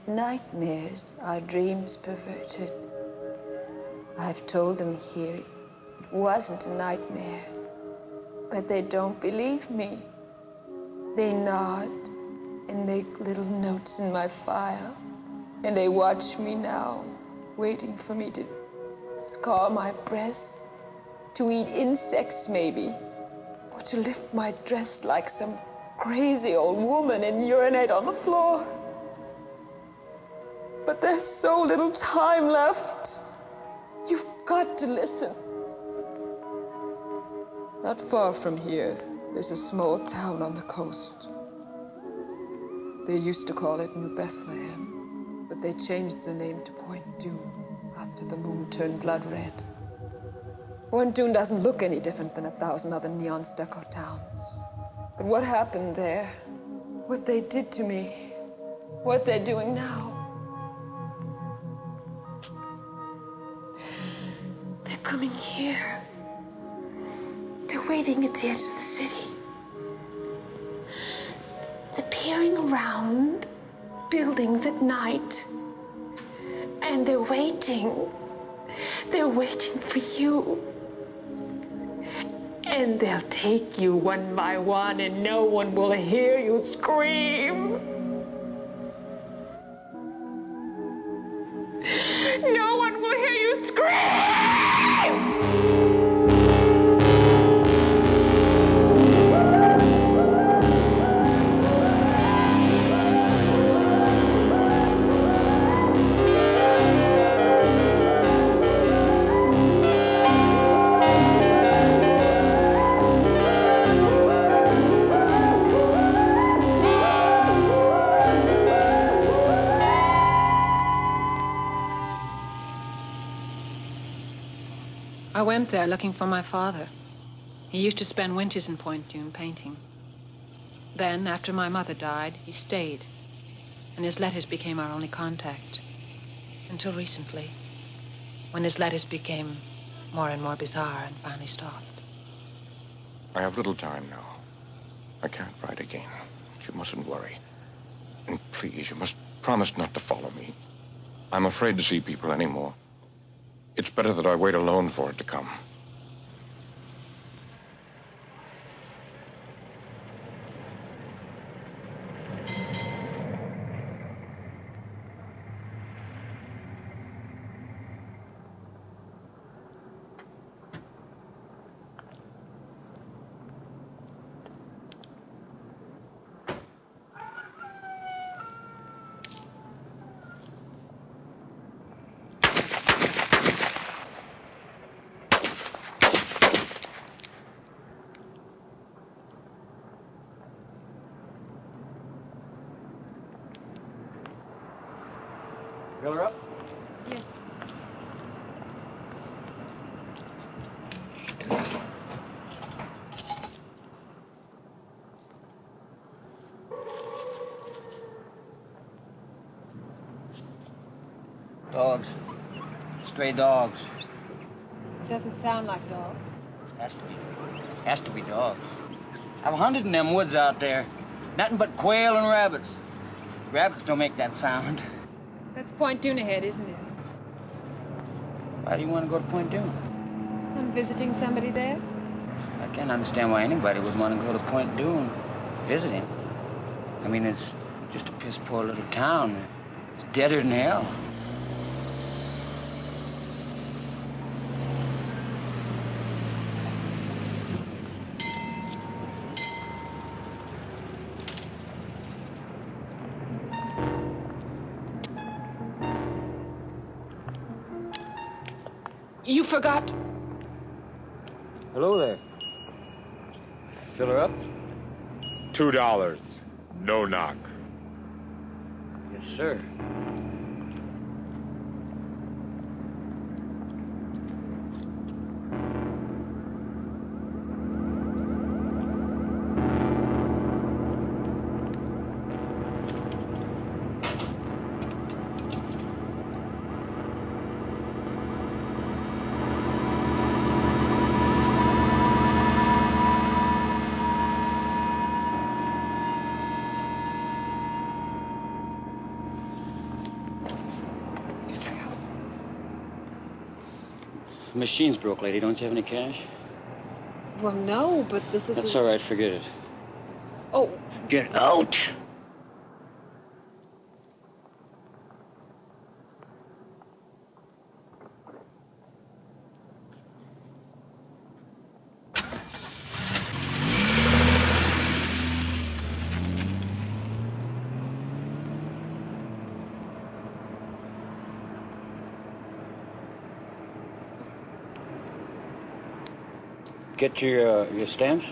nightmares are dreams perverted. I've told them here it wasn't a nightmare, but they don't believe me. They nod and make little notes in my file, and they watch me now, waiting for me to scar my breasts, to eat insects maybe, or to lift my dress like some crazy old woman and urinate on the floor. But there's so little time left. You've got to listen. Not far from here, there's a small town on the coast. They used to call it New Bethlehem, but they changed the name to Point Dune after the moon turned blood red. Point Dune doesn't look any different than 1,000 other neon stucco towns. But what happened there, what they did to me, what they're doing now, they're coming here. They're waiting at the edge of the city. They're peering around buildings at night. And they're waiting. They're waiting for you. And they'll take you one by one, and no one will hear you scream. No one will hear you scream! I went there looking for my father. He used to spend winters in Point Dune painting. Then, after my mother died, he stayed, and his letters became our only contact. Until recently, when his letters became more and more bizarre and finally stopped. I have little time now. I can't write again. You mustn't worry. And please, you must promise not to follow me. I'm afraid to see people anymore. It's better that I wait alone for it to come. Fill her up? Yes. Dogs. Stray dogs. Doesn't sound like dogs. Has to be. Has to be dogs. I've hunted in them woods out there. Nothing but quail and rabbits. Rabbits don't make that sound. That's Point Dune ahead, isn't it? Why do you want to go to Point Dune? I'm visiting somebody there. I can't understand why anybody would want to go to Point Dune visiting. I mean, it's just a piss poor little town. It's deader than hell. You forgot. Hello there. Fill her up? $2. No knock. Yes, sir. The machine's broke, lady. Don't you have any cash? Well, no, but this is... That's all right. Forget it. Oh. Get out! Get your stamps?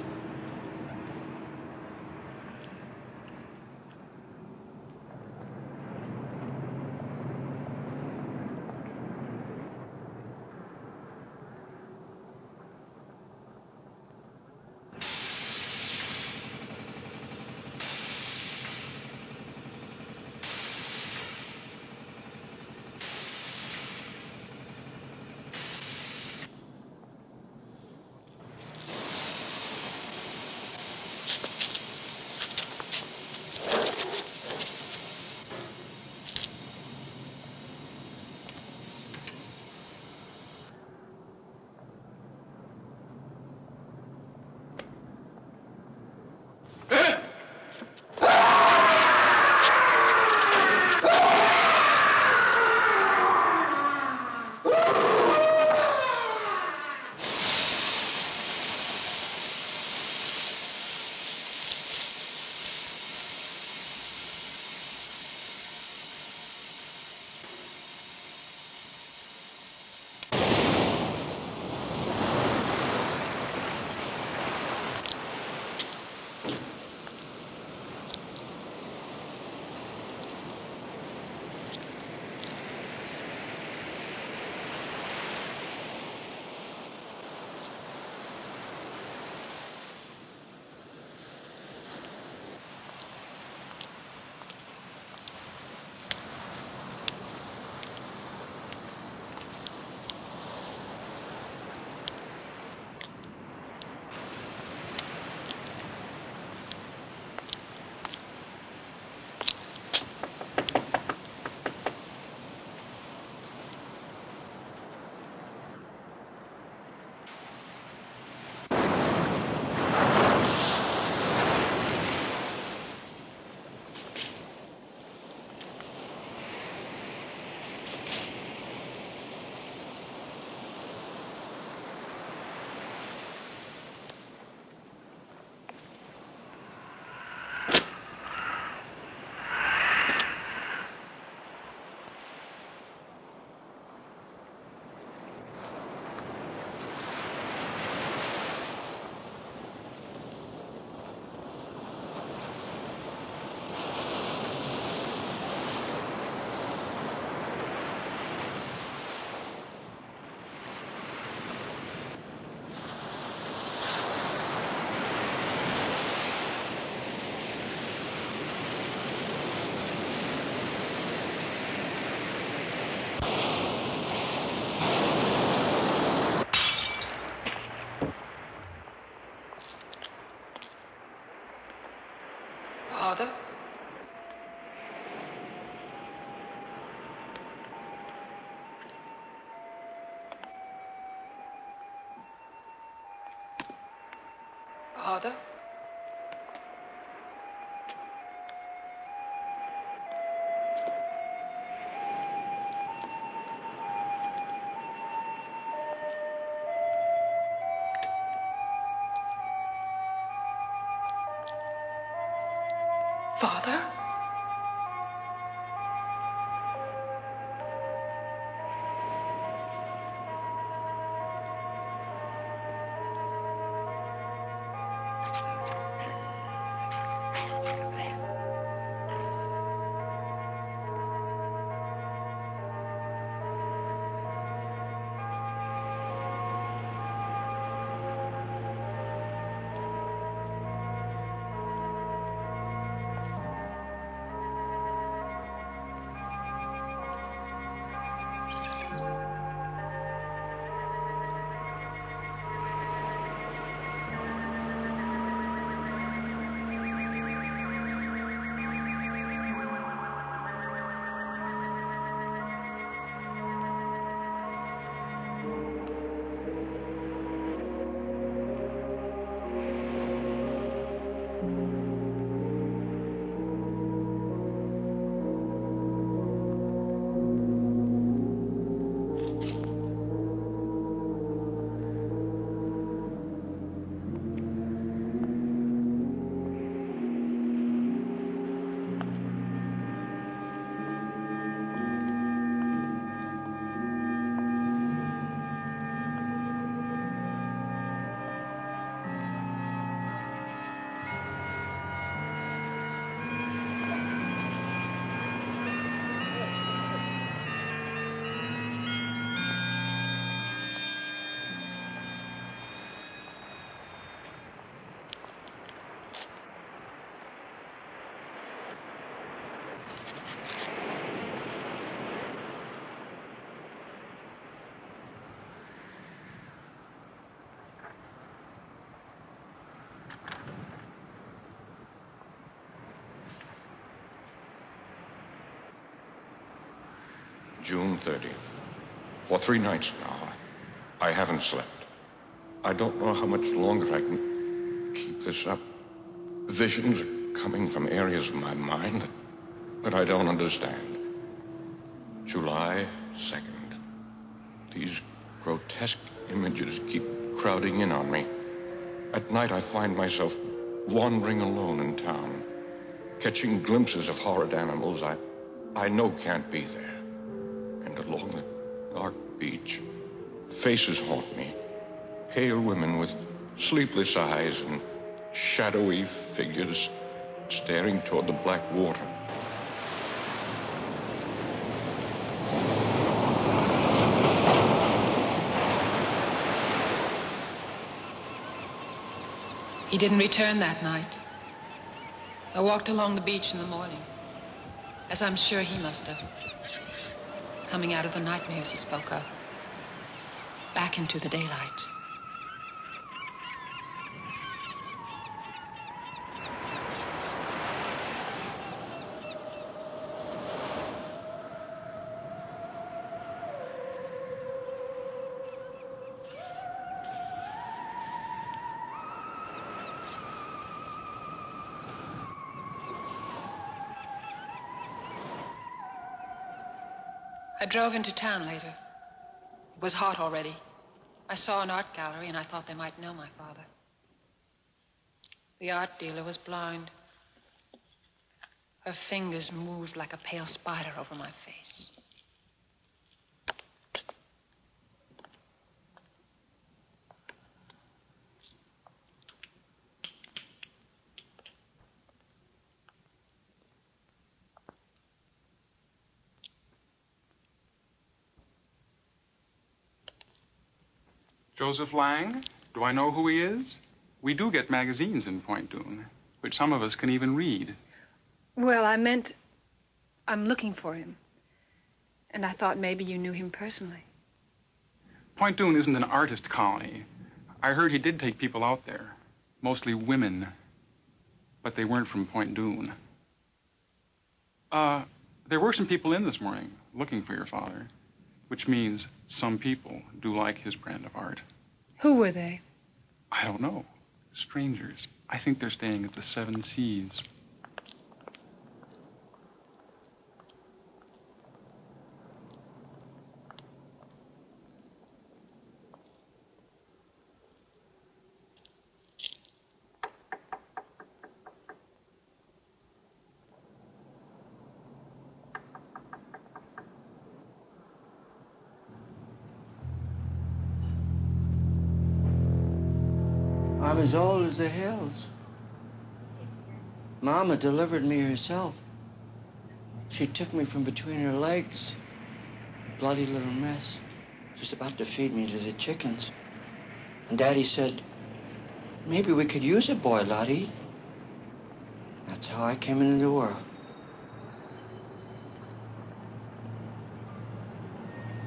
Father? Father? Father? June 30th. For 3 nights now, I haven't slept. I don't know how much longer I can keep this up. Visions are coming from areas of my mind that I don't understand. July 2nd. These grotesque images keep crowding in on me. At night, I find myself wandering alone in town, catching glimpses of horrid animals I know can't be there. And along the dark beach, faces haunt me. Pale women with sleepless eyes and shadowy figures staring toward the black water. He didn't return that night. I walked along the beach in the morning, as I'm sure he must have, coming out of the nightmares he spoke of, back into the daylight. I drove into town later. It was hot already. I saw an art gallery, and I thought they might know my father. The art dealer was blind. Her fingers moved like a pale spider over my face. Joseph Lang? Do I know who he is? We do get magazines in Point Dune, which some of us can even read. Well, I meant I'm looking for him. And I thought maybe you knew him personally. Point Dune isn't an artist colony. I heard he did take people out there, mostly women, but they weren't from Point Dune. There were some people in this morning looking for your father, which means some people do like his brand of art. Who were they? I don't know. Strangers. I think they're staying at the Seven Seas. I'm as old as the hills. Mama delivered me herself. She took me from between her legs. Bloody little mess. Just about to feed me to the chickens. And Daddy said, maybe we could use a boy, Lottie. That's how I came into the world.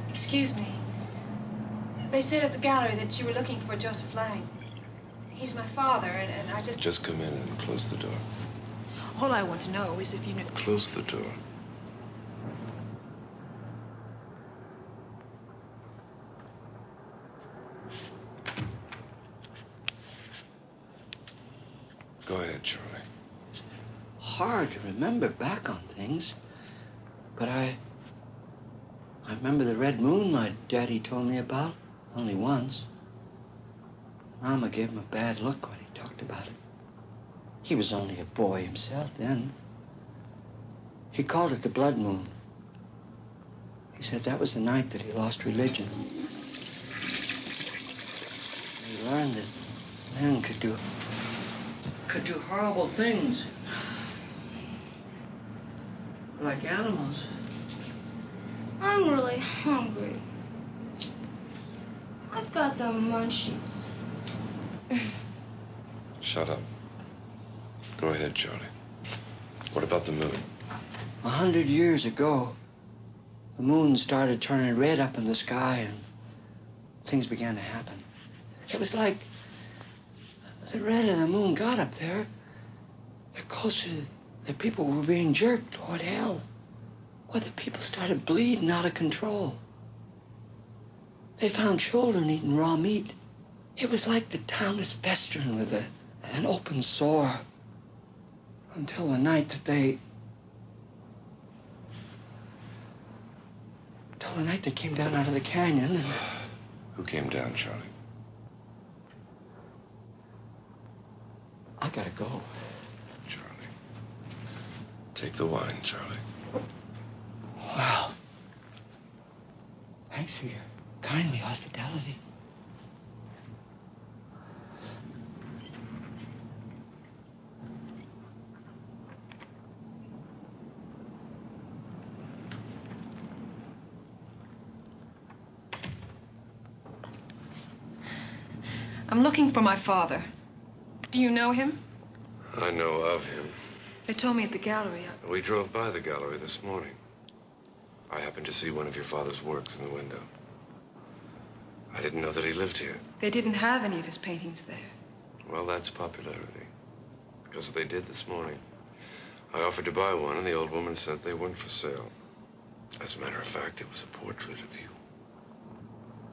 Excuse me. They said at the gallery that you were looking for Joseph Lang. He's my father, and I just... Just come in and close the door. All I want to know is if you knew... Close the door. Go ahead, Charlie. It's hard to remember back on things, but I remember the red moonlight Daddy told me about only once. Mama gave him a bad look when he talked about it. He was only a boy himself then. He called it the blood moon. He said that was the night that he lost religion. He learned that men could do horrible things. Like animals. I'm really hungry. I've got the munchies. Shut up. Go ahead, Charlie. What about the moon? 100 years ago, the moon started turning red up in the sky and things began to happen. It was like the red of the moon got up there, the closer the people were being jerked toward hell. Well, the people started bleeding out of control. They found children eating raw meat. It was like the town was festering with an open sore. Until the night that they came down out of the canyon and... Who came down, Charlie? I gotta go. Charlie. Take the wine, Charlie. Wow. Thanks for your kindly hospitality. I'm looking for my father. Do you know him? I know of him. They told me at the gallery. We drove by the gallery this morning. I happened to see one of your father's works in the window. I didn't know that he lived here. They didn't have any of his paintings there. Well, that's popularity. Because they did this morning. I offered to buy one, and the old woman said they weren't for sale. As a matter of fact, it was a portrait of you.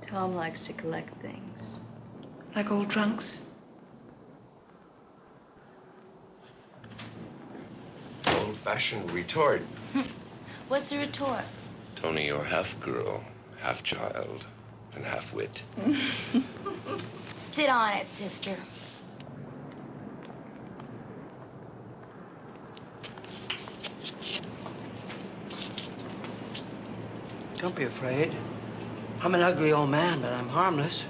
Tom likes to collect things. Like old trunks? Old-fashioned retort. What's a retort? Tony, you're half girl, half child, and half wit. Sit on it, sister. Don't be afraid. I'm an ugly old man, but I'm harmless.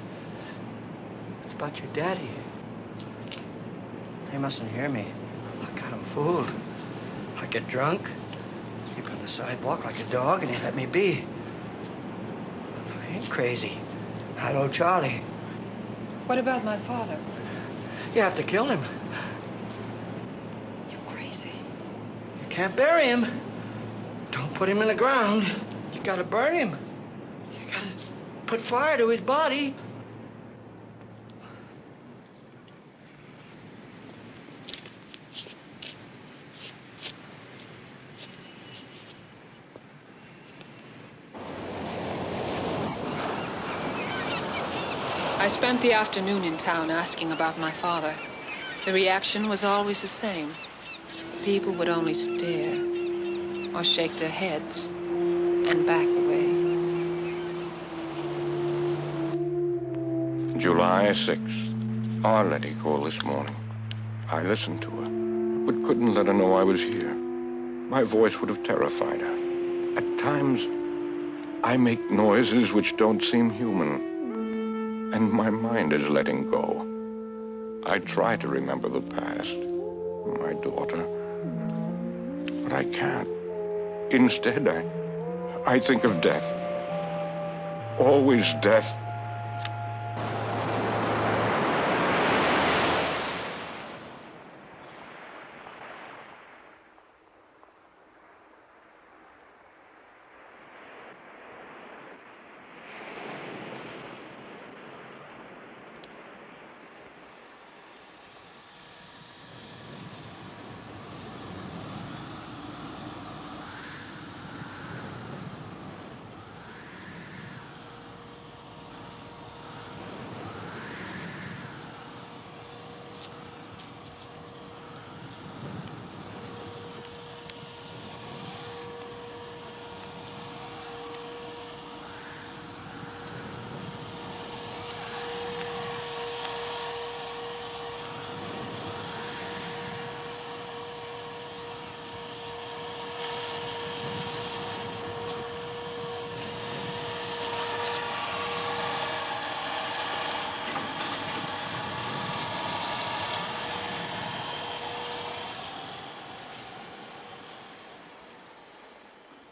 It's about your daddy. They mustn't hear me. I got him fooled. I get drunk, sleep on the sidewalk like a dog, and they let me be. I ain't crazy. I know Charlie. What about my father? You have to kill him. You're crazy. You can't bury him. Don't put him in the ground. You gotta burn him. You gotta put fire to his body. I spent the afternoon in town asking about my father. The reaction was always the same. People would only stare or shake their heads and back away. July 6th. Our Letty called this morning. I listened to her, but couldn't let her know I was here. My voice would have terrified her. At times, I make noises which don't seem human. And my mind is letting go. I try to remember the past, my daughter, but I can't. Instead, I think of death. Always death.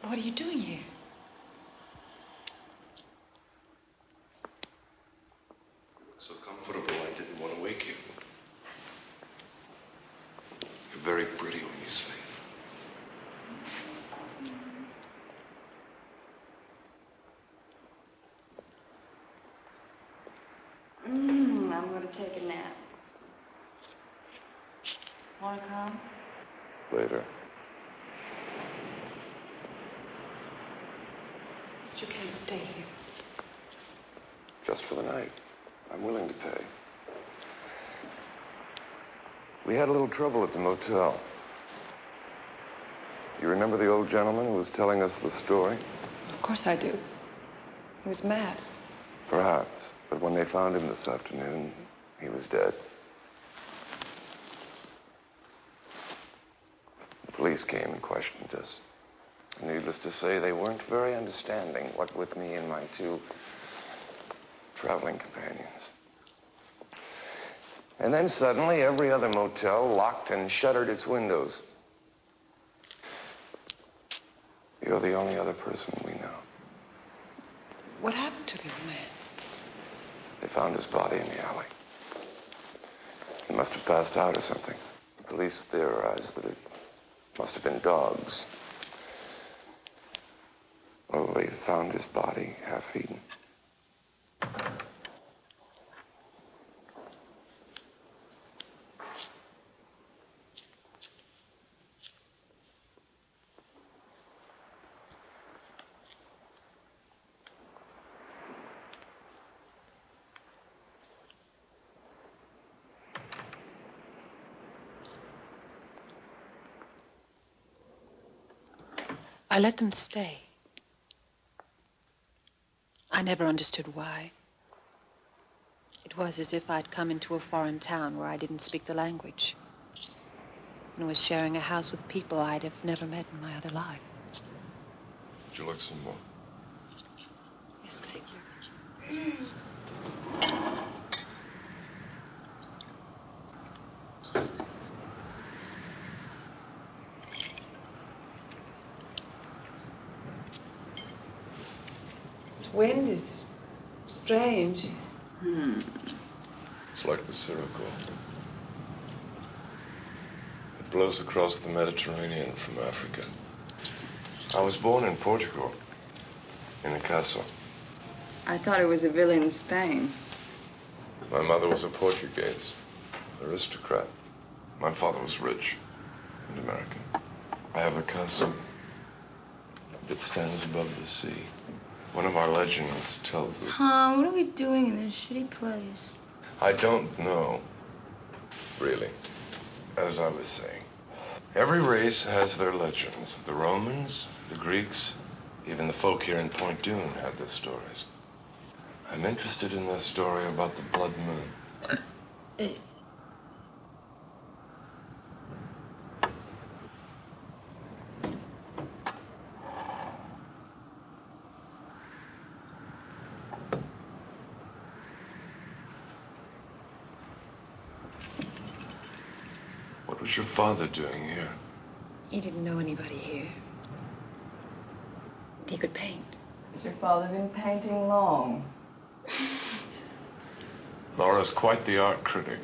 What are you doing here? So comfortable, I didn't want to wake you. You're very pretty when you sleep. I'm going to take a nap. Want to come? Later. But you can't stay here. Just for the night. I'm willing to pay. We had a little trouble at the motel. You remember the old gentleman who was telling us the story? Of course I do. He was mad. Perhaps. But when they found him this afternoon, he was dead. The police came and questioned us. Needless to say, they weren't very understanding, what with me and my two traveling companions. And then suddenly, every other motel locked and shuttered its windows. You're the only other person we know. What happened to the old man? They found his body in the alley. He must have passed out or something. The police theorized that it must have been dogs. Well, they found his body half-eaten. I let them stay. I never understood why. It was as if I'd come into a foreign town where I didn't speak the language and was sharing a house with people I'd have never met in my other life. Would you like some more? Yes, thank you. This wind is strange. It's like the Sirocco. It blows across the Mediterranean from Africa. I was born in Portugal, in a castle. I thought it was a villa in Spain. My mother was a Portuguese, aristocrat. My father was rich and American. I have a castle that stands above the sea. One of our legends tells us... Tom, what are we doing in this shitty place? I don't know, really. As I was saying, every race has their legends. The Romans, the Greeks, even the folk here in Point Dune had their stories. I'm interested in this story about the blood moon. What was your father doing here? He didn't know anybody here. He could paint. Has your father been painting long? Laura's quite the art critic.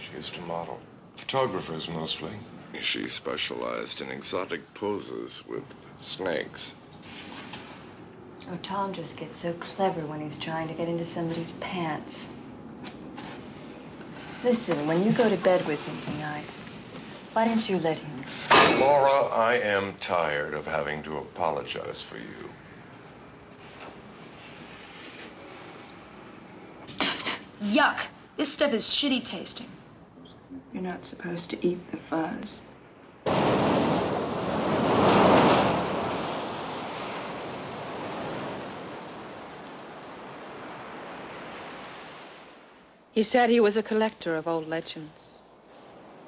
She used to model. Photographers mostly. She specialized in exotic poses with snakes. Oh, Tom just gets so clever when he's trying to get into somebody's pants. Listen, when you go to bed with him tonight, why don't you let him sleep? Laura, I am tired of having to apologize for you. Yuck! This stuff is shitty tasting. You're not supposed to eat the fuzz. He said he was a collector of old legends.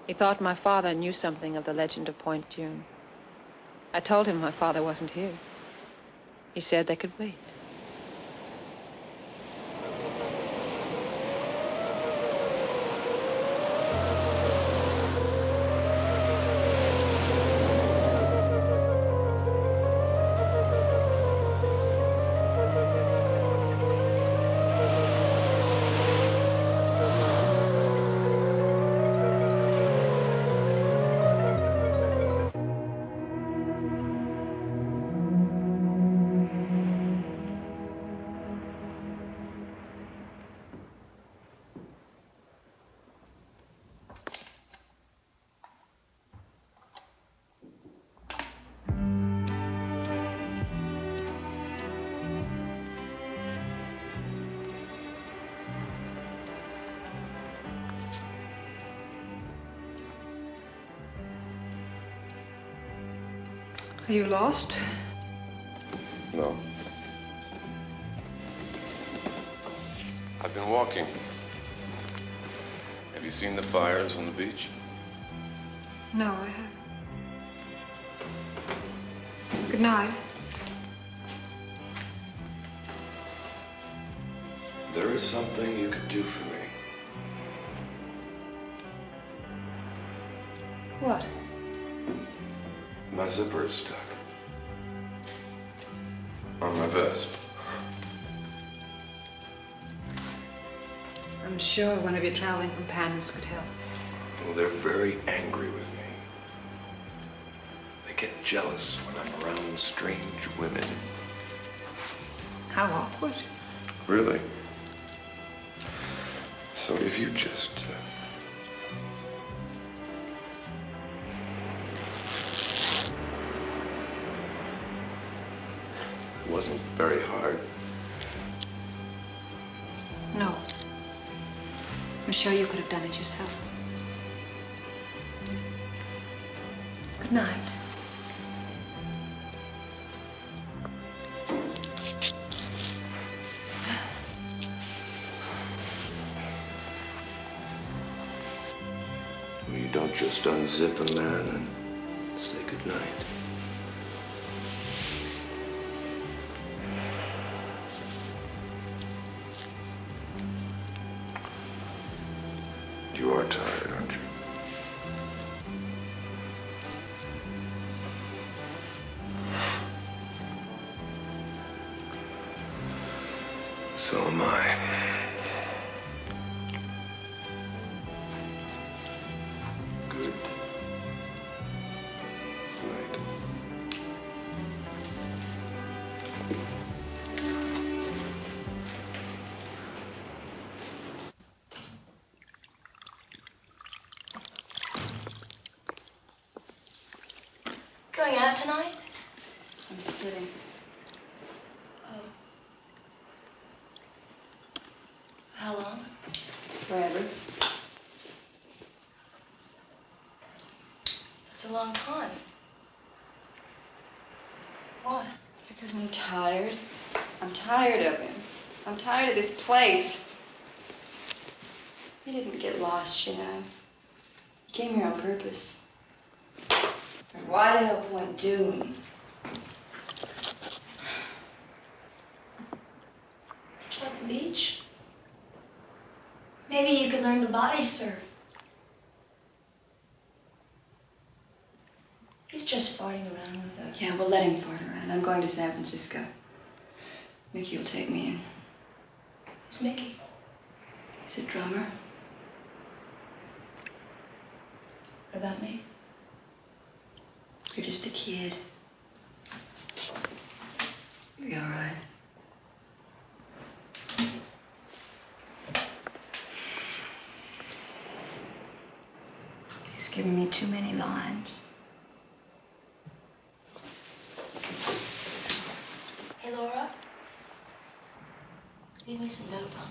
He thought my father knew something of the legend of Point Dune. I told him my father wasn't here. He said they could wait. Are you lost? No. I've been walking. Have you seen the fires on the beach? No, I haven't. Good night. There is something you could do for me. What? My zipper is stuck. On my vest. I'm sure one of your traveling companions could help. Well, they're very angry with me. They get jealous when I'm around strange women. How awkward. Really? So if you just... It wasn't very hard. No. I'm sure you could have done it yourself. Good night. You don't just unzip a man and say goodnight. You are tired, aren't you? So am I. Good night. Going out tonight? I'm splitting. Oh. How long? Forever. That's a long time. Why? Because I'm tired. I'm tired of him. I'm tired of this place. He didn't get lost, you know. He came here on purpose. And why the hell Point Doom? Did you like the beach? Maybe you could learn to body surf. He's just farting around with us. Yeah, we'll let him fart around. I'm going to San Francisco. Mickey will take me in. Who's Mickey? He's a drummer. What about me? You're just a kid. You'll be all right. He's given me too many lines. Hey, Laura. Leave me some dope, huh?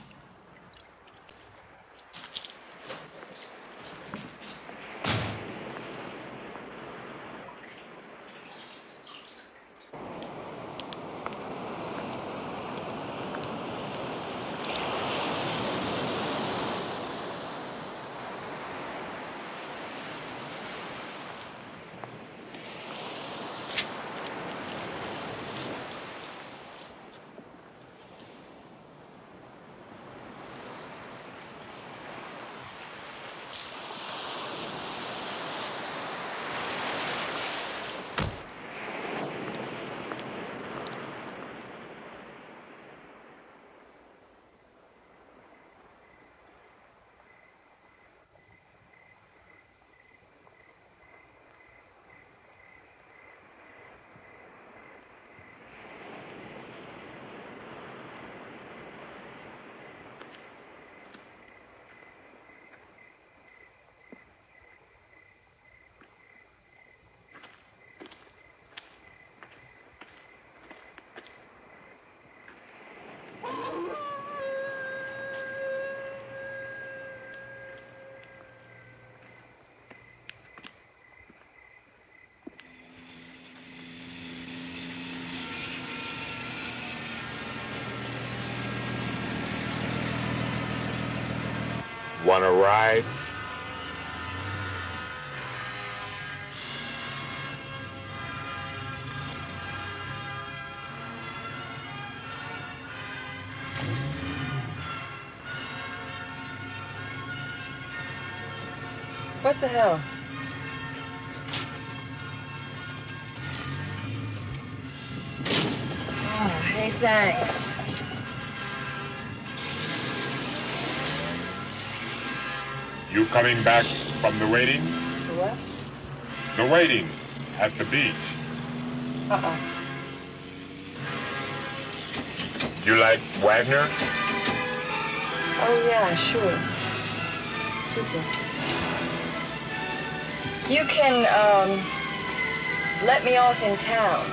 Want a ride? What the hell? Oh, hey, thanks. You coming back from the waiting? The what? The waiting at the beach. Uh-uh. You like Wagner? Oh, yeah, sure. Super. You can, let me off in town.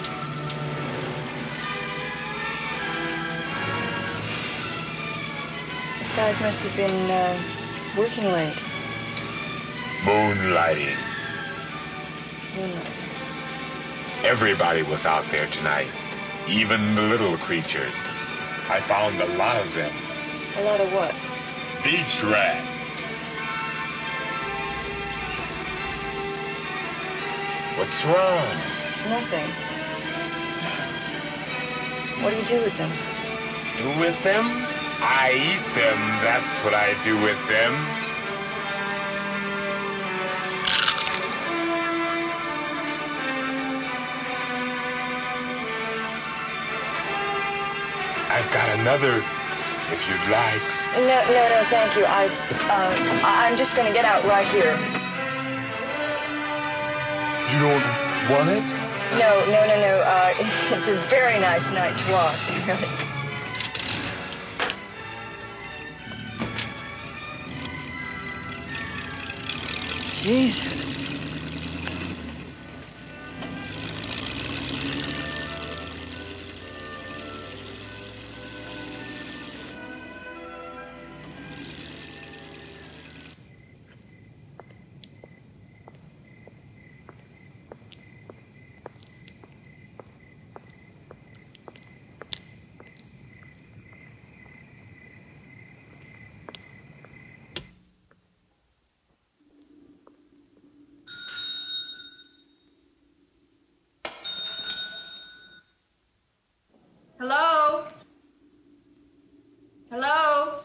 You guys must have been, working late. Moonlighting. Moonlight. Everybody was out there tonight. Even the little creatures. I found a lot of them. A lot of what? Beach rats. What's wrong? Nothing. What do you do with them? Do with them? I eat them. That's what I do with them. I've got another, if you'd like. No, thank you. I'm just going to get out right here. You don't want it? No. It's a very nice night to walk, really. Jesus. Hello? Hello?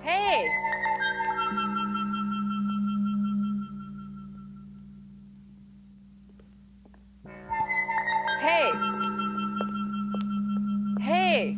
Hey! Hey! Hey!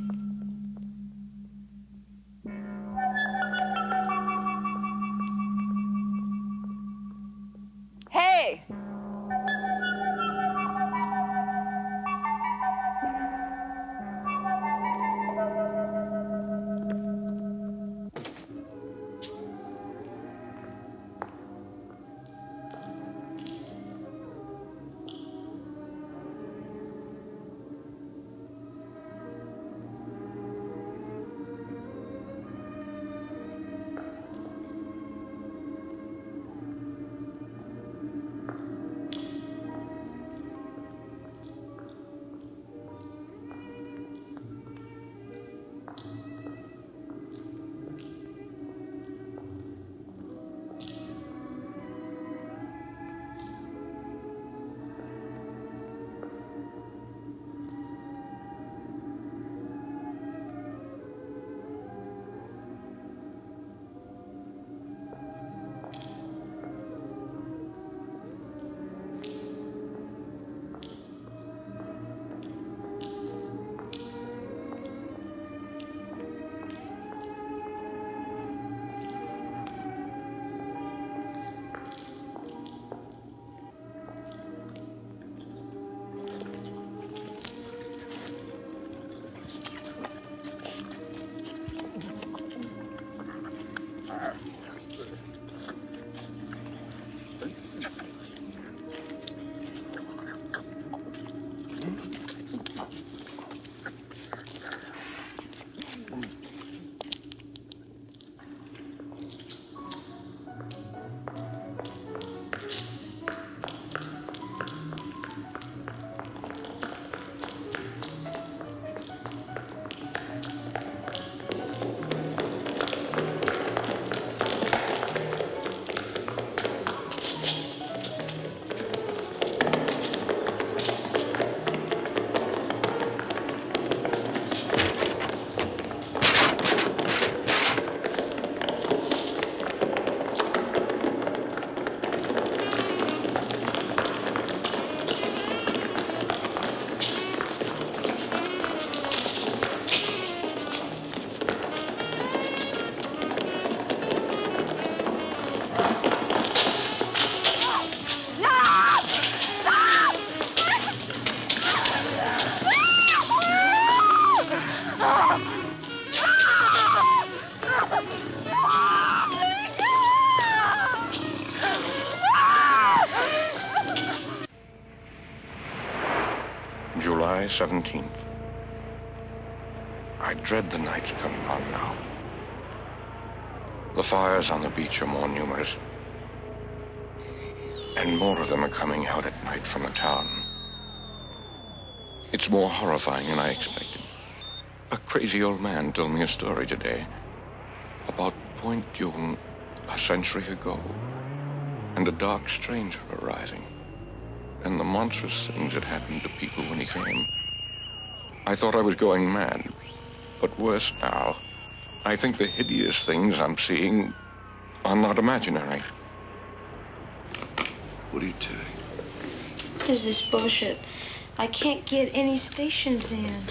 July 17th. I dread the nights coming on now. The fires on the beach are more numerous. And more of them are coming out at night from the town. It's more horrifying than I expected. A crazy old man told me a story today about Point Dume a century ago, and a dark stranger arising, and the monstrous things that happened to people when he came. I thought I was going mad, but worse now. I think the hideous things I'm seeing are not imaginary. What are you doing? What is this bullshit? I can't get any stations in.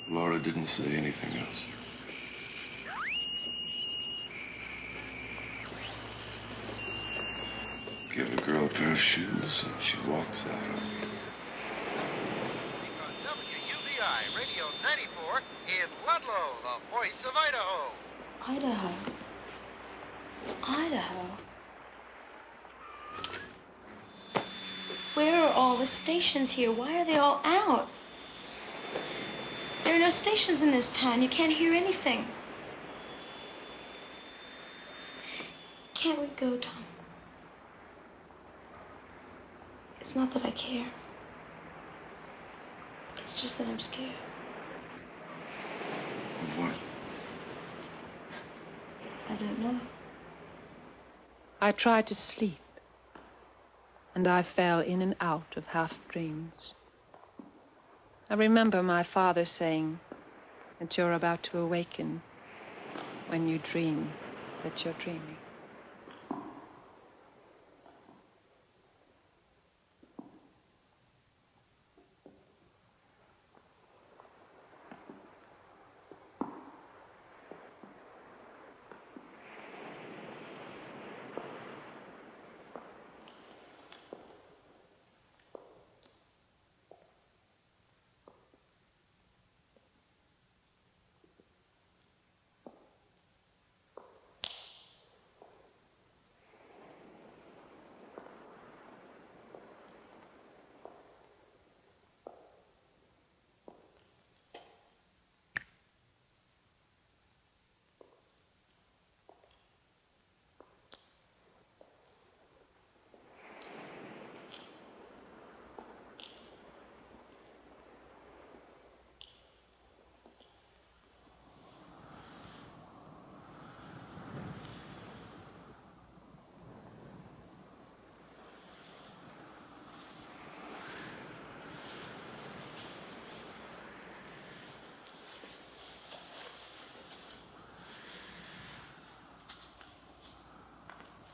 Laura didn't say anything else. Give a girl a pair of shoes and she walks out. WUBI Radio 94 in Ludlow, the voice of Idaho. Idaho. Idaho. Where are all the stations here? Why are they all out? There are no stations in this town. You can't hear anything. Can't we go, Tom? It's not that I care. It's just that I'm scared. Of what? I don't know. I tried to sleep, and I fell in and out of half dreams. I remember my father saying that you're about to awaken when you dream that you're dreaming.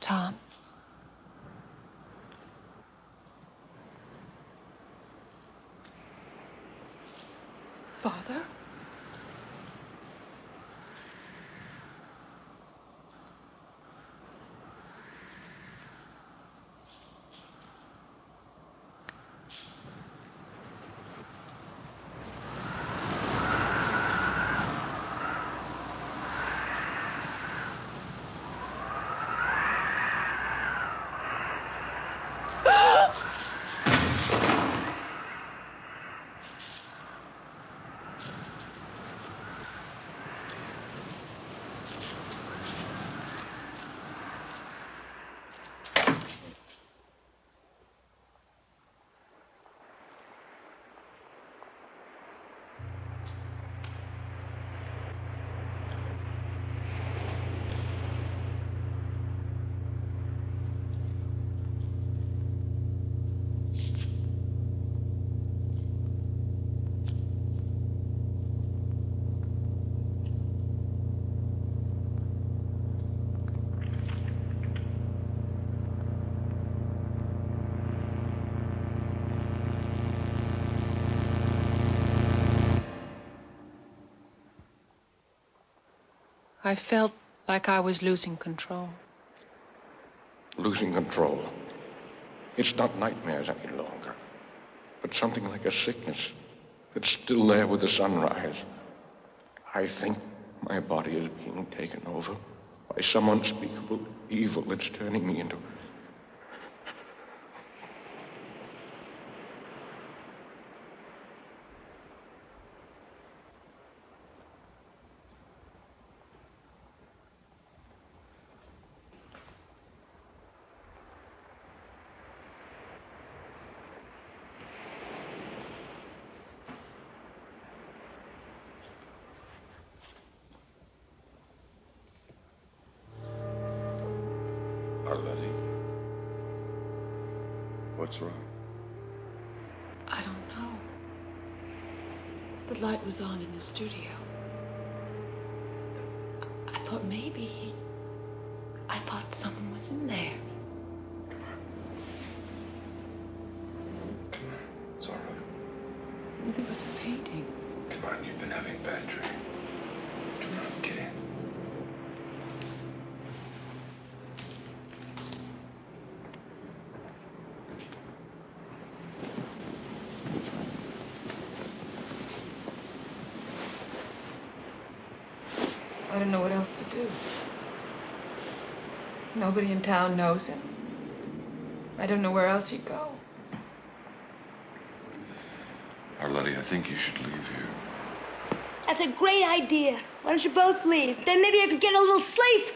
Tom. Father? I felt like I was losing control. Losing control. It's not nightmares any longer, but something like a sickness, It's still there with the sunrise. I think my body is being taken over by some unspeakable evil that's turning me into... What's wrong? I don't know. The light was on in his studio. I thought maybe I thought someone was in there. Come on. It's all right. There was a painting. Come on, you've been having a bad dream. Come on, get in. I don't know what else to do. Nobody in town knows him. I don't know where else he'd go. Arletty, I think you should leave here. That's a great idea. Why don't you both leave? Then maybe I could get a little sleep.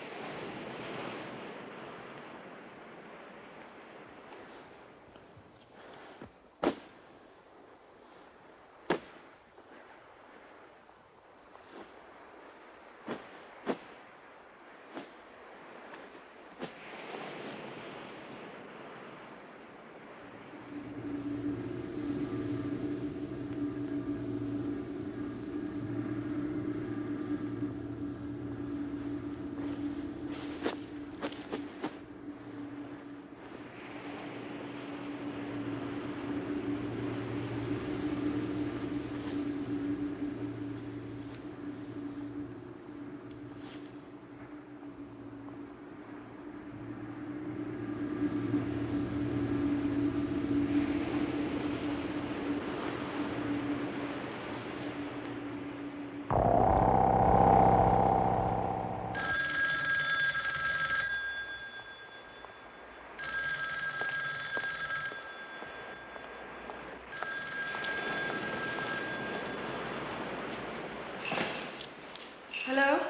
Hello?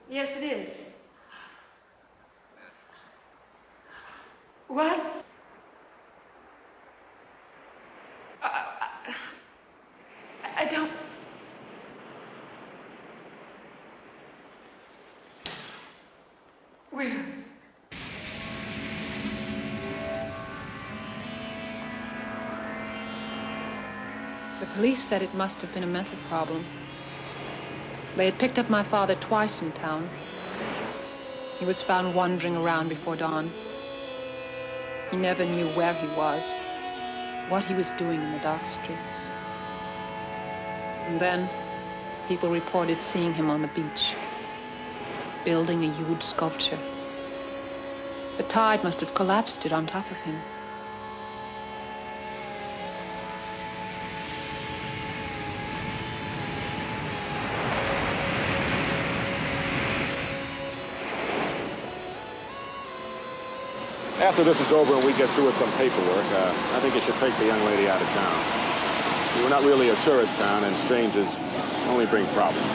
Yes, it is. What? I don't... Where? The police said it must have been a mental problem. They had picked up my father twice in town. He was found wandering around before dawn. He never knew where he was, what he was doing in the dark streets. And then, people reported seeing him on the beach, building a huge sculpture. The tide must have collapsed it on top of him. After this is over and we get through with some paperwork, I think you should take the young lady out of town. We're not really a tourist town, and strangers only bring problems.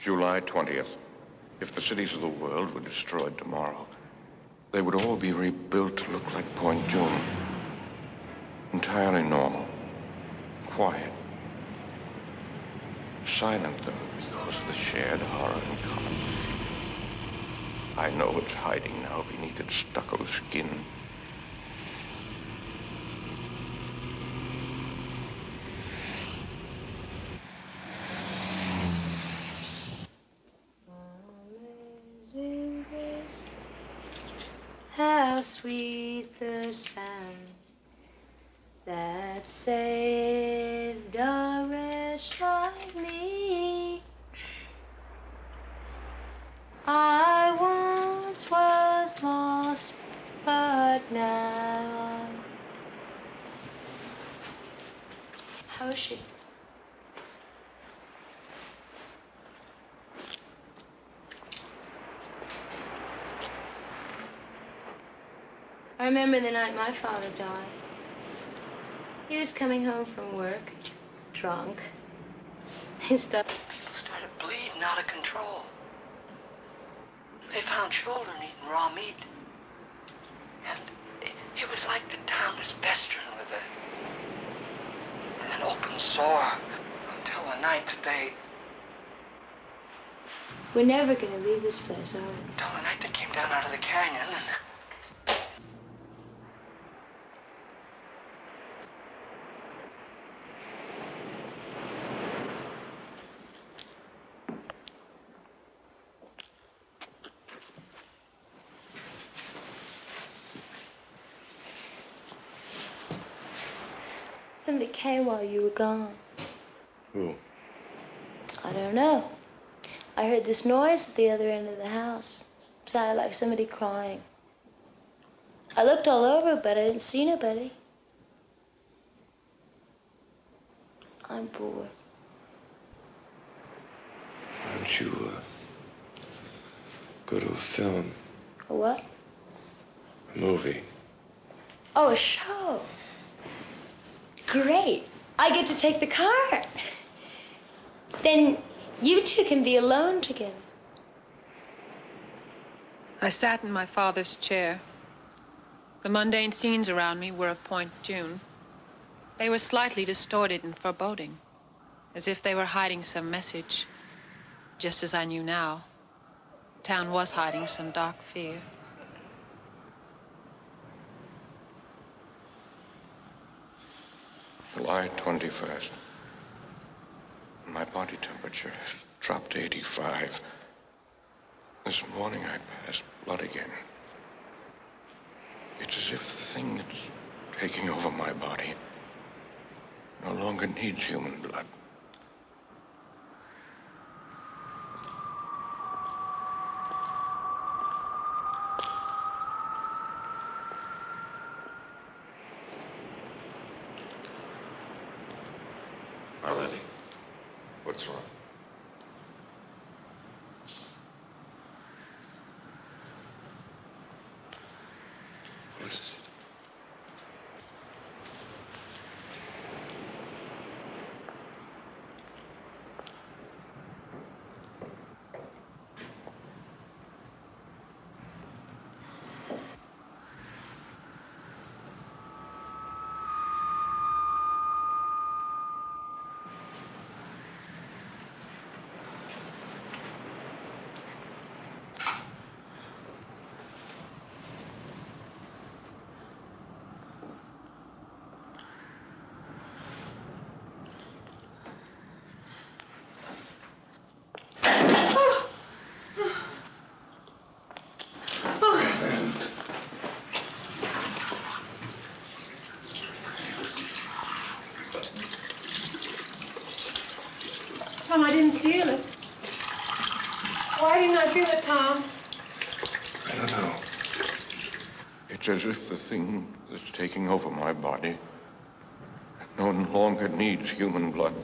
July 20th. If the cities of the world were destroyed tomorrow, they would all be rebuilt to look like Point Dume. Entirely normal. Quiet. Silent, though, because of the shared horror in common. I know it's hiding now beneath its stucco skin. How how sweet the sound that saved a wretch like me. I once was lost, but now. How is she? I remember the night my father died. He was coming home from work, drunk. His stomach Started bleeding out of control. They found children eating raw meat. And it was like the town was festering with an open sore until the night that they... We're never gonna leave this place, are we? Until the night they came down out of the canyon and... Somebody came while you were gone. Who? I don't know. I heard this noise at the other end of the house. It sounded like somebody crying. I looked all over, but I didn't see nobody. I'm bored. Why don't you, go to a film? A what? A movie. Oh, a show. Great. I get to take the car. Then you two can be alone together. I sat in my father's chair. The mundane scenes around me were of Point June. They were slightly distorted and foreboding, as if they were hiding some message, just as I knew now. The town was hiding some dark fear. July 21st. My body temperature has dropped to 85. This morning I passed blood again. It's as if the thing that's taking over my body no longer needs human blood. Marlene, what's wrong? What is it? Tom, I didn't feel it. Why didn't I feel it, Tom? I don't know. It's as if the thing that's taking over my body no longer needs human blood.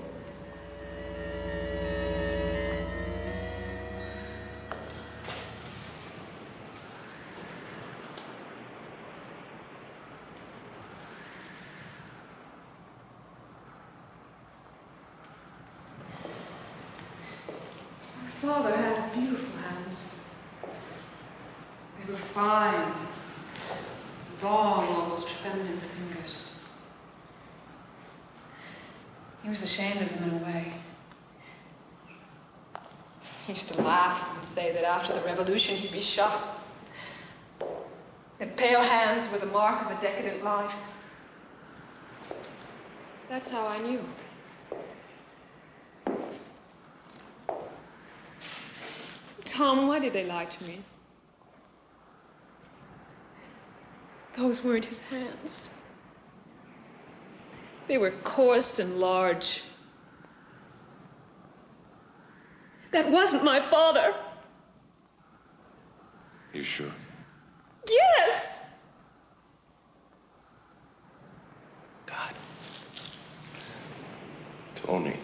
Father had beautiful hands. They were fine, long, almost feminine fingers. He was ashamed of them in a way. He used to laugh and say that after the revolution he'd be shot. That pale hands were the mark of a decadent life. That's how I knew. Tom, why did they lie to me? Those weren't his hands. They were coarse and large. That wasn't my father. You sure? Yes! God. Tony.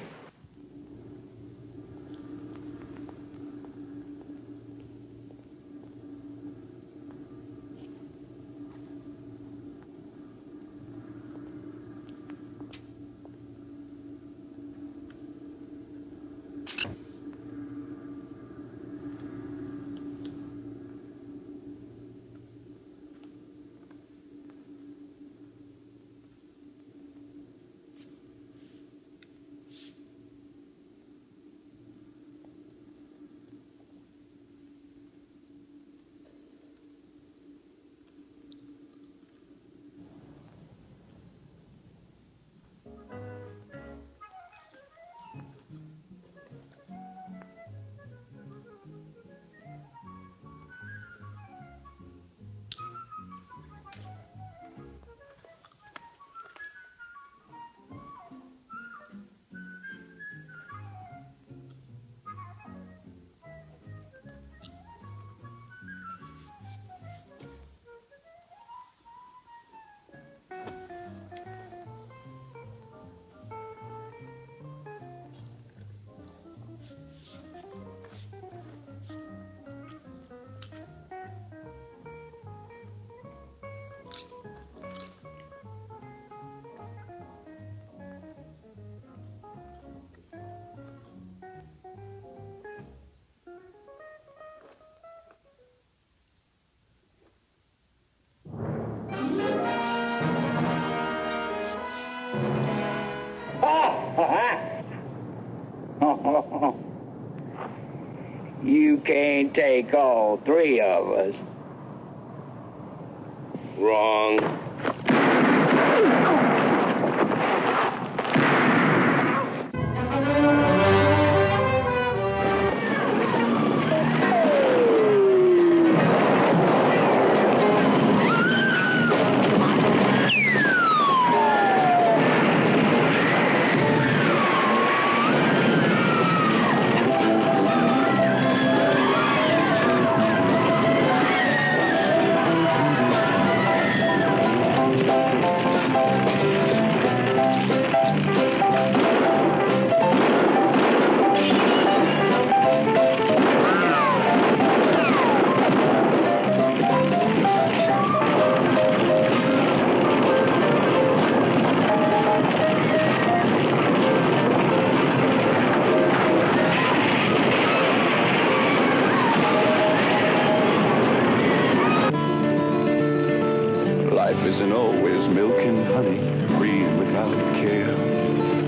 You can't take all three of us. Wrong. Isn't always milk and honey, free without care.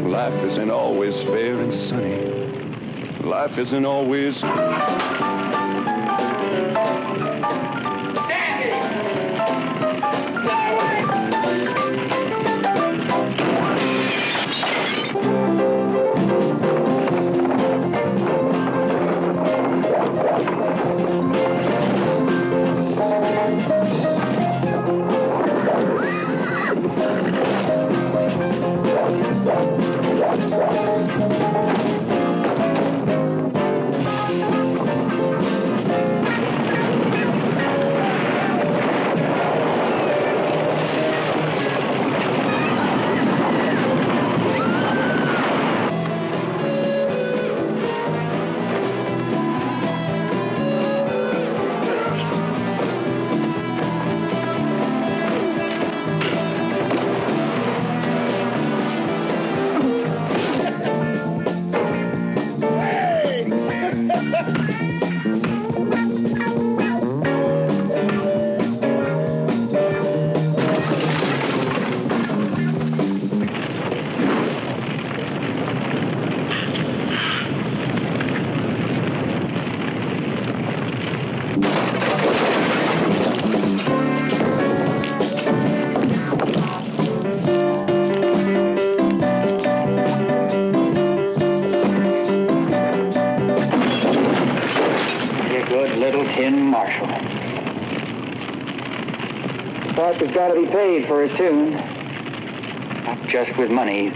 Life isn't always fair and sunny. Life isn't always... Spark has got to be paid for his tune. Not just with money.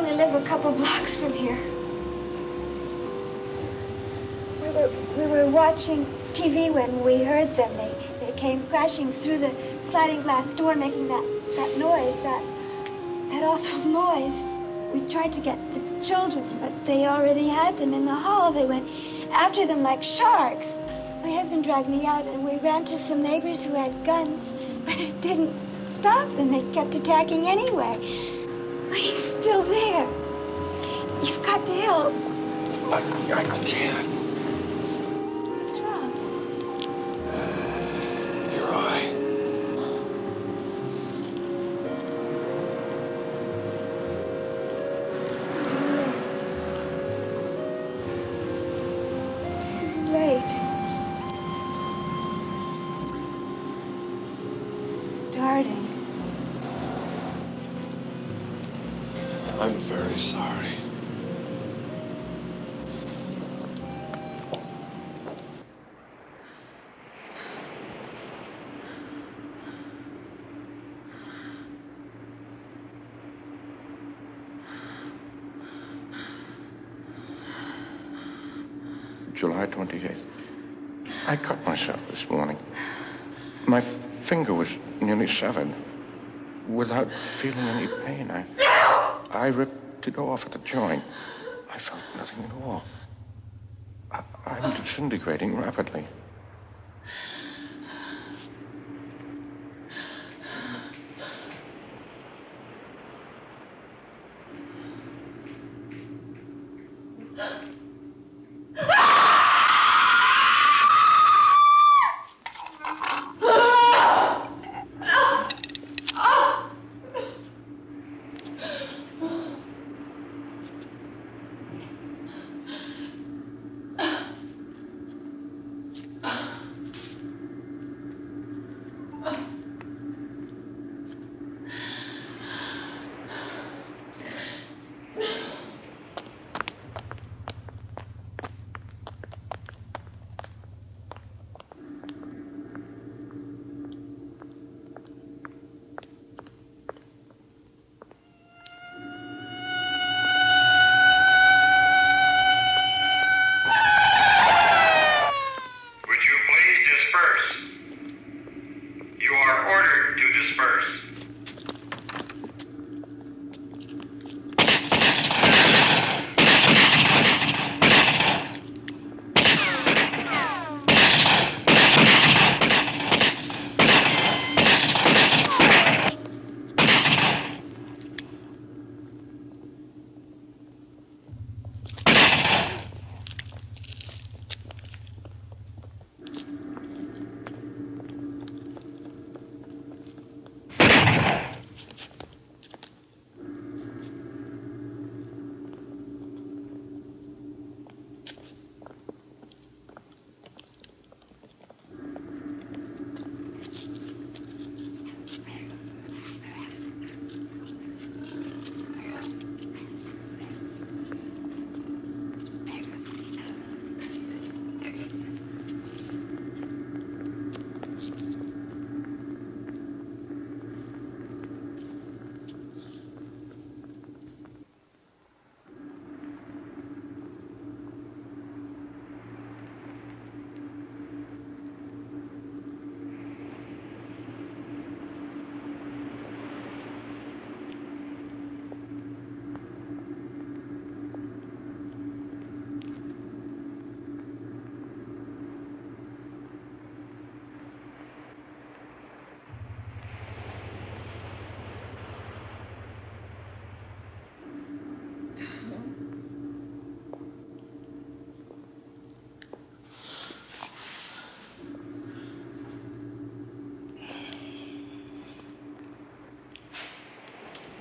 only live a couple blocks from here. We were watching TV when we heard them. They came crashing through the sliding glass door, making that noise, that awful noise. We tried to get the children, but they already had them in the hall. They went after them like sharks. My husband dragged me out, and we ran to some neighbors who had guns, but it didn't stop them. They kept attacking anyway. He's still there. You've got to help. I can't. What's wrong? Your eye. Too late. Starting. I'm very sorry. July 28th. I cut myself this morning. My finger was nearly severed. Without feeling any pain, I ripped it off at the joint. I felt nothing at all. I'm disintegrating rapidly.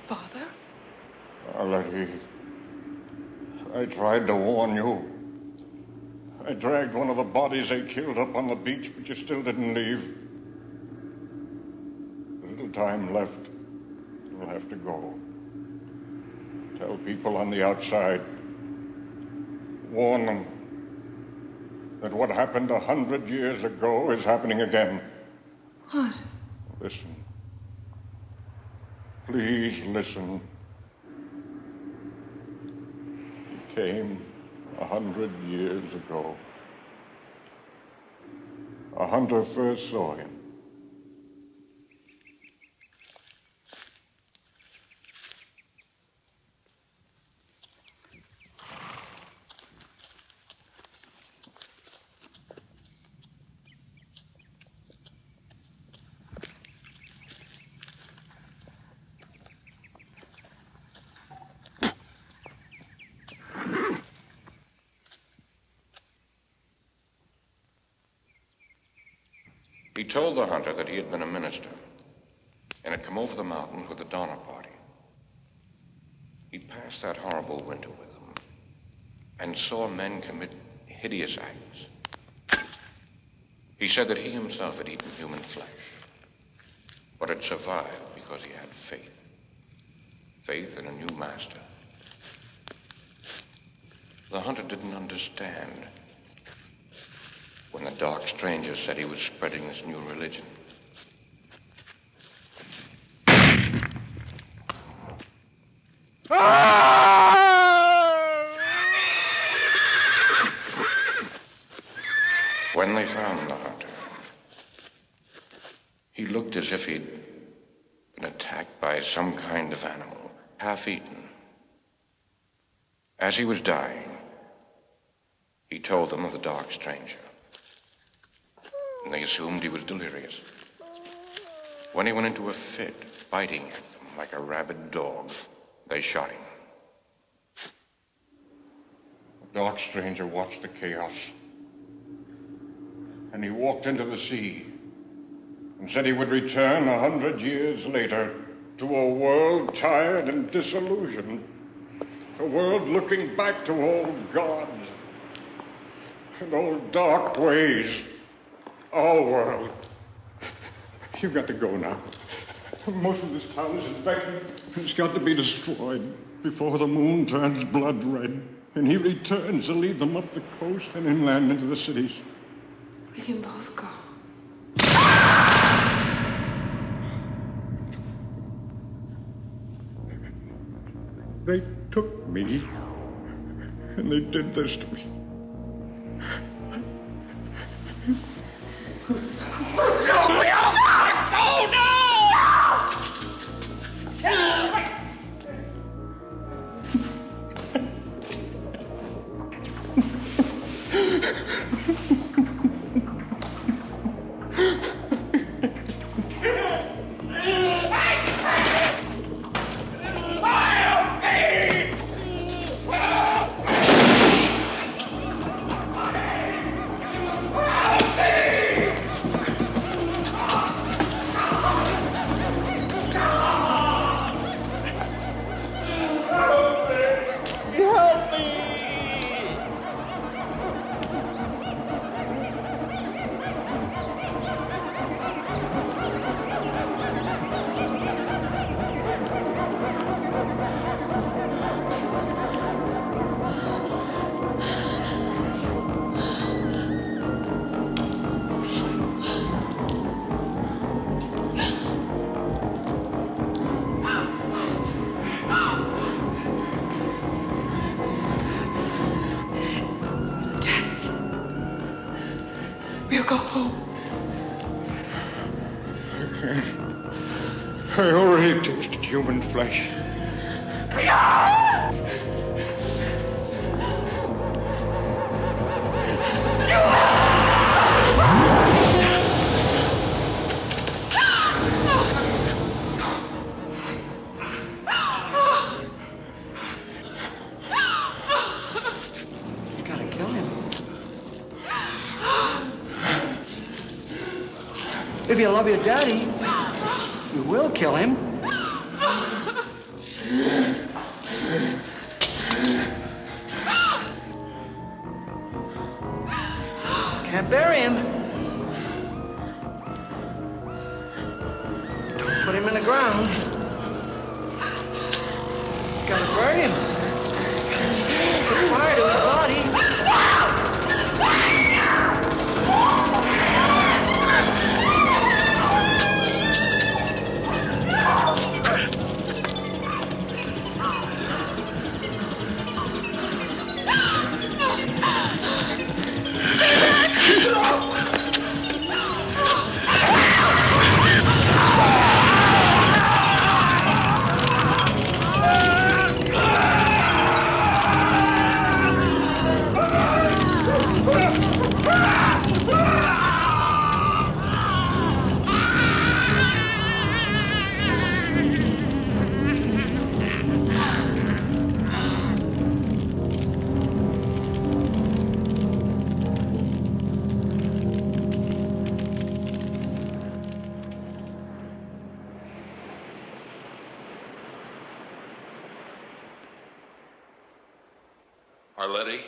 Father? Letty, I tried to warn you. I dragged one of the bodies they killed up on the beach, but you still didn't leave. A little time left. You'll have to go. Tell people on the outside. Warn them that what happened 100 years ago is happening again. What? Listen. Please listen. came 100 years ago. A hunter first saw him. He told the hunter that he had been a minister and had come over the mountains with the Donner Party. He passed that horrible winter with them and saw men commit hideous acts. He said that he himself had eaten human flesh, but had survived because he had faith. Faith in a new master. The hunter didn't understand when the dark stranger said he was spreading this new religion. When they found the hunter, he looked as if he'd been attacked by some kind of animal, half-eaten. As he was dying, he told them of the dark stranger. And they assumed he was delirious. When he went into a fit, biting at them like a rabid dog, they shot him. The dark stranger watched the chaos. And he walked into the sea and said he would return 100 years later to a world tired and disillusioned. A world looking back to old gods and old dark ways. Our world. You've got to go now. Most of this town is infected. It's got to be destroyed before the moon turns blood red. And he returns to lead them up the coast and inland into the cities. We can both go. They took me, and they did this to me. We'll go home. I can't. I already tasted human flesh. If you love your daddy, you will kill him. Can't bury him. Don't put him in the ground. Gotta bury him. Put fire to his body. Arletty?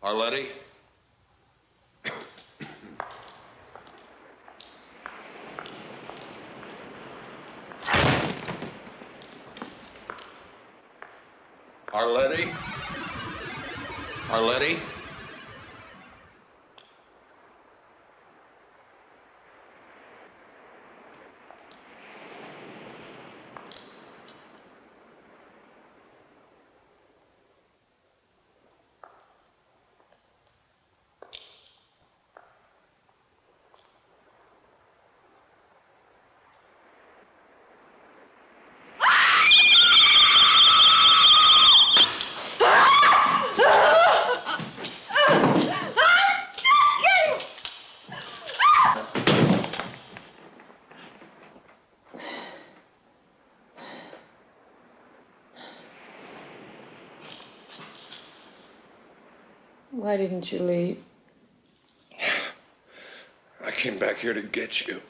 Arletty? Arletty? Arletty? Why didn't you leave? I came back here to get you.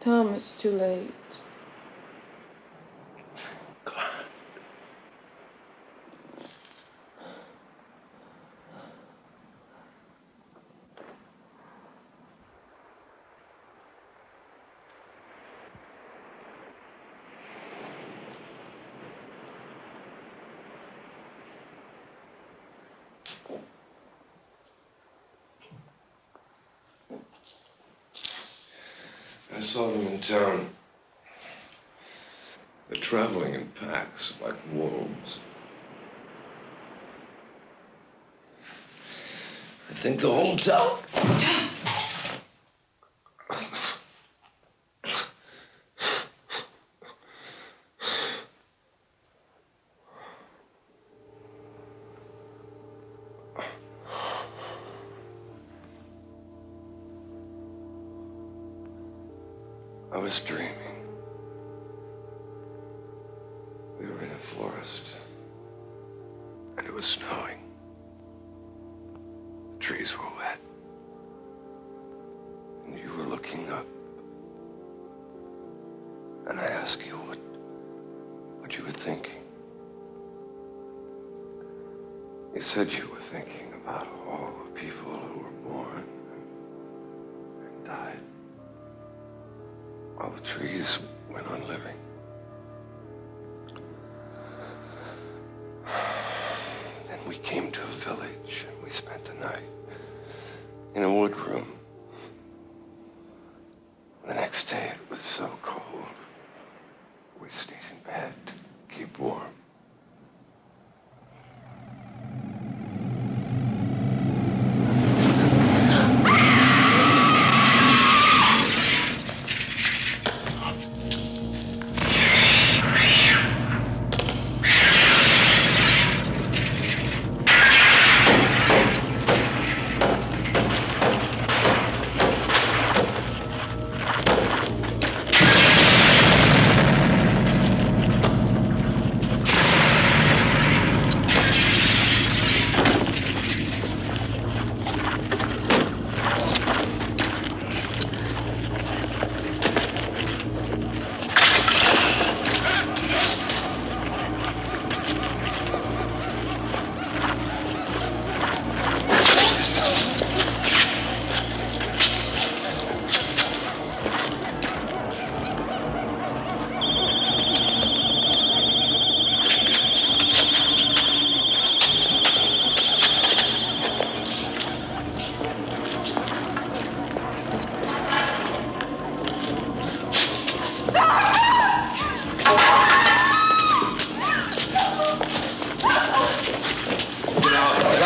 Tom, it's too late. I saw them in town. They're traveling in packs like wolves. I think the whole town. I was dreaming. We were in a forest, and it was snowing. The trees were wet, and you were looking up. And I asked you what you were thinking. You said you were thinking about all the people who were born and died. While the trees went on living. Then we came to a village and we spent the night in a wood room. The next day it was so cold. We stayed in bed to keep warm.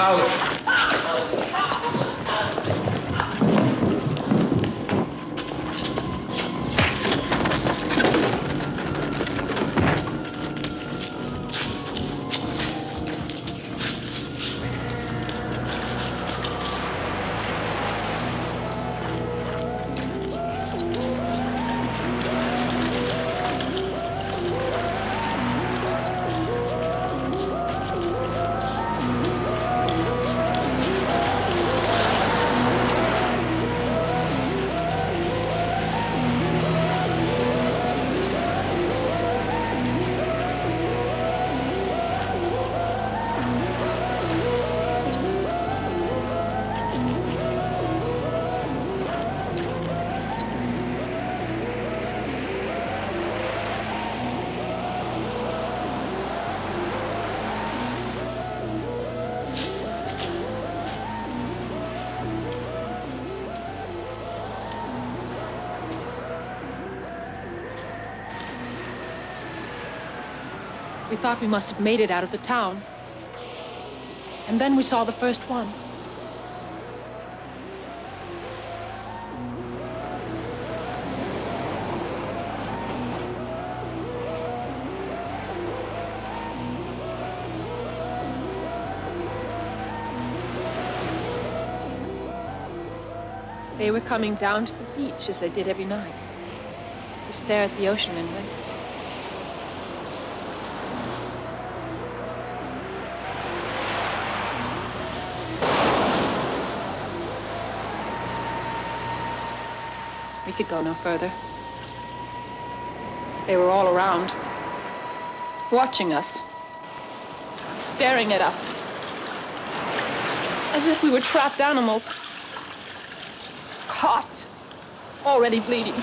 out. We thought we must have made it out of the town. And then we saw the first one. They were coming down to the beach as they did every night, to stare at the ocean and wait. We could go no further. They were all around, watching us, staring at us, as if we were trapped animals, caught, already bleeding,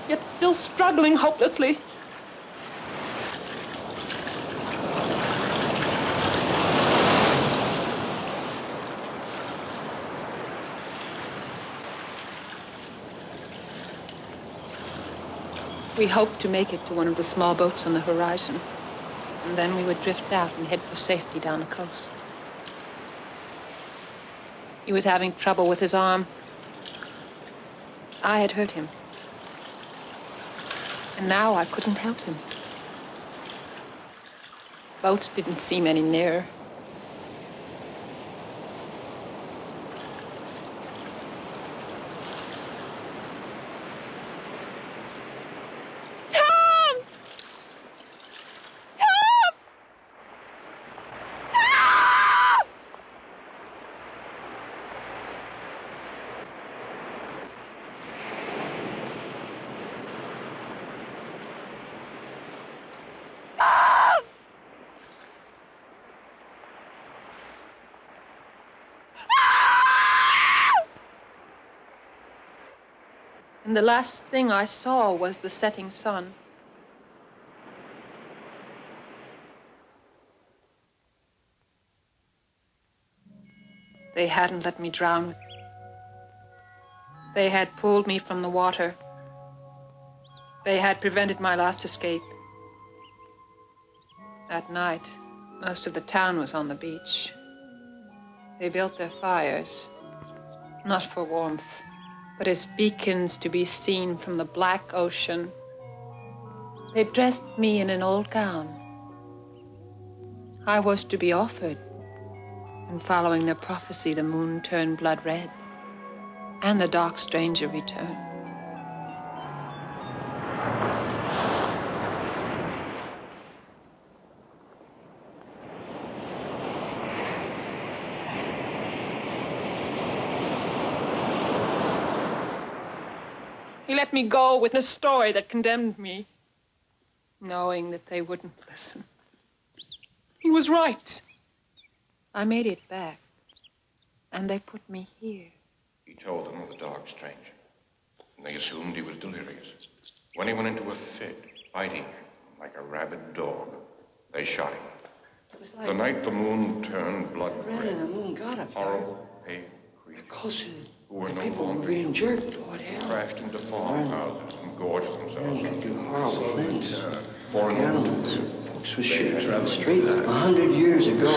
yet still struggling hopelessly. We hoped to make it to one of the small boats on the horizon, and then we would drift out and head for safety down the coast. He was having trouble with his arm. I had hurt him. And now I couldn't help him. Boats didn't seem any nearer. And the last thing I saw was the setting sun. They hadn't let me drown. They had pulled me from the water. They had prevented my last escape. That night, most of the town was on the beach. They built their fires, not for warmth, but as beacons to be seen from the black ocean. They dressed me in an old gown. I was to be offered, and following their prophecy, the moon turned blood red, and the dark stranger returned. He let me go with a story that condemned me, knowing that they wouldn't listen. He was right. I made it back, and they put me here. He told them of the dark stranger, and they assumed he was delirious. When he went into a fit, biting like a rabid dog, they shot him. It was like the night the moon turned blood red. red. The moon got him. Horrible, pale creatures. Closer. Who were no People were longer being jerked, Lord hell. Crashed into farmhouses and gorged themselves. They could do horrible things. Foreign Animals. Folks were shooting in the streets 100 years ago.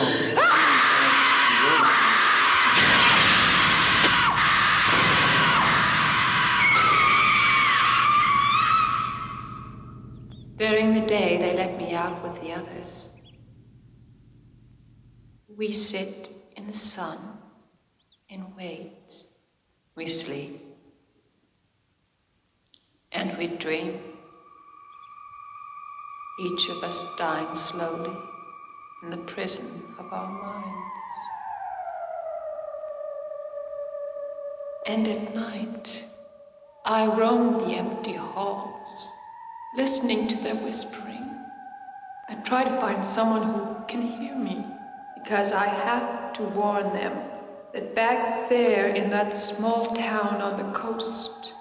out with the others. We sit in the sun and wait. We sleep. And we dream. Each of us dying slowly in the prison of our minds. And at night, I roam the empty halls, listening to their whispering. I try to find someone who can hear me, because I have to warn them that back there in that small town on the coast,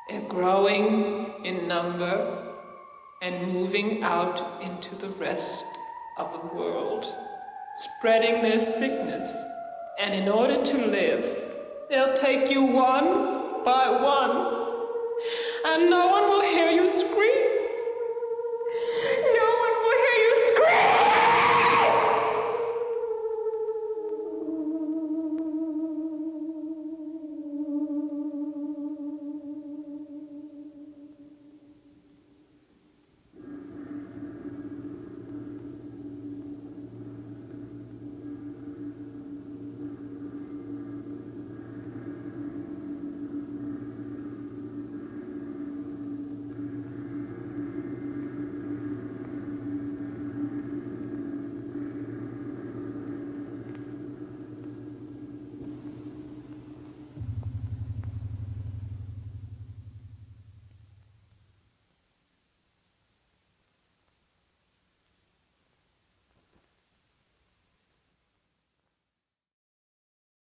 they're growing in number and moving out into the rest of the world, spreading their sickness. And in order to live, they'll take you one by one, and no one will hear you scream.